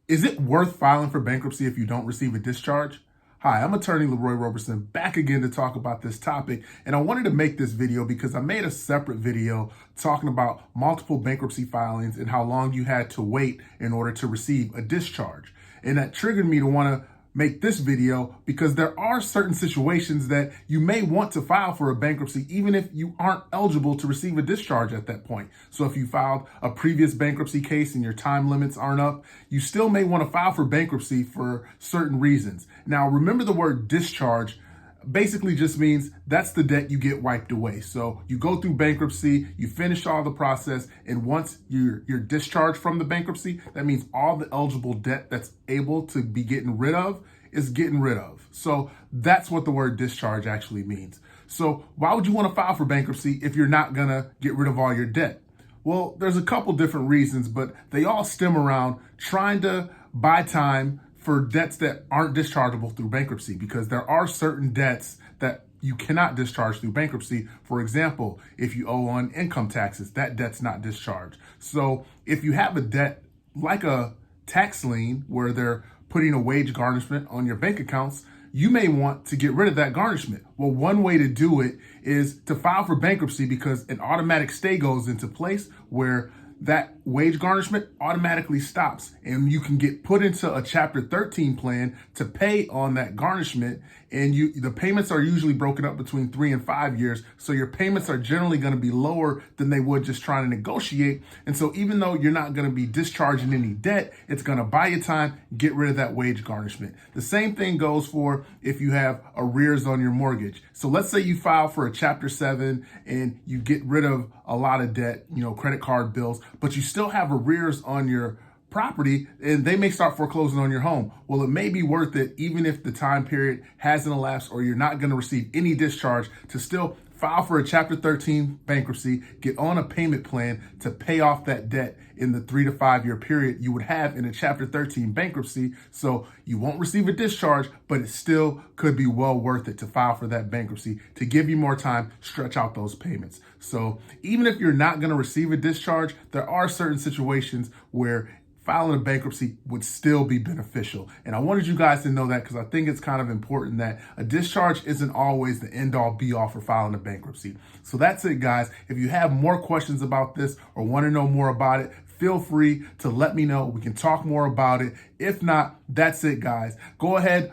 Is it worth filing for bankruptcy if you don't receive a discharge? Hi, I'm attorney Leroy Roberson, back again to talk about this topic. And I wanted to make this video because I made a separate video talking about multiple bankruptcy filings and how long you had to wait in order to receive a discharge. And that triggered me to want to make this video because there are certain situations that you may want to file for a bankruptcy even if you aren't eligible to receive a discharge at that point. So if you filed a previous bankruptcy case and your time limits aren't up, you still may want to file for bankruptcy for certain reasons. Now, remember the word discharge basically just means that's the debt you get wiped away. So you go through bankruptcy, you finish all the process, and once you're discharged from the bankruptcy, that means all the eligible debt that's able to be getting rid of is getting rid of. So that's what the word discharge actually means. So why would you want to file for bankruptcy if you're not gonna get rid of all your debt? Well, there's a couple different reasons, but they all stem around trying to buy time for debts that aren't dischargeable through bankruptcy, because there are certain debts that you cannot discharge through bankruptcy. For example, if you owe on income taxes, that debt's not discharged. So if you have a debt like a tax lien where they're putting a wage garnishment on your bank accounts, you may want to get rid of that garnishment. Well, one way to do it is to file for bankruptcy, because an automatic stay goes into place where that wage garnishment automatically stops and you can get put into a Chapter 13 plan to pay on that garnishment. And the payments are usually broken up between 3 and 5 years. So your payments are generally going to be lower than they would just trying to negotiate. And so even though you're not going to be discharging any debt, it's going to buy you time, get rid of that wage garnishment. The same thing goes for if you have arrears on your mortgage. So let's say you file for a Chapter 7 and you get rid of a lot of debt, credit card bills, but you still have arrears on your property and they may start foreclosing on your home. Well, it may be worth it, even if the time period hasn't elapsed or you're not going to receive any discharge, to still file for a Chapter 13 bankruptcy, get on a payment plan to pay off that debt in the 3 to 5 year period you would have in a Chapter 13 bankruptcy. So you won't receive a discharge, but it still could be well worth it to file for that bankruptcy to give you more time, stretch out those payments. So even if you're not going to receive a discharge, there are certain situations where filing a bankruptcy would still be beneficial. And I wanted you guys to know that because I think it's kind of important that a discharge isn't always the end all be all for filing a bankruptcy. So that's it, guys. If you have more questions about this or want to know more about it, feel free to let me know. We can talk more about it. If not, that's it, guys. Go ahead,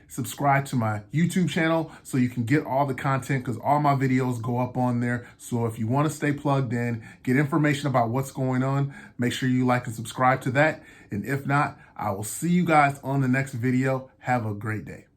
subscribe to my YouTube channel so you can get all the content, because all my videos go up on there. So if you want to stay plugged in, get information about what's going on, make sure you like and subscribe to that. And if not, I will see you guys on the next video. Have a great day.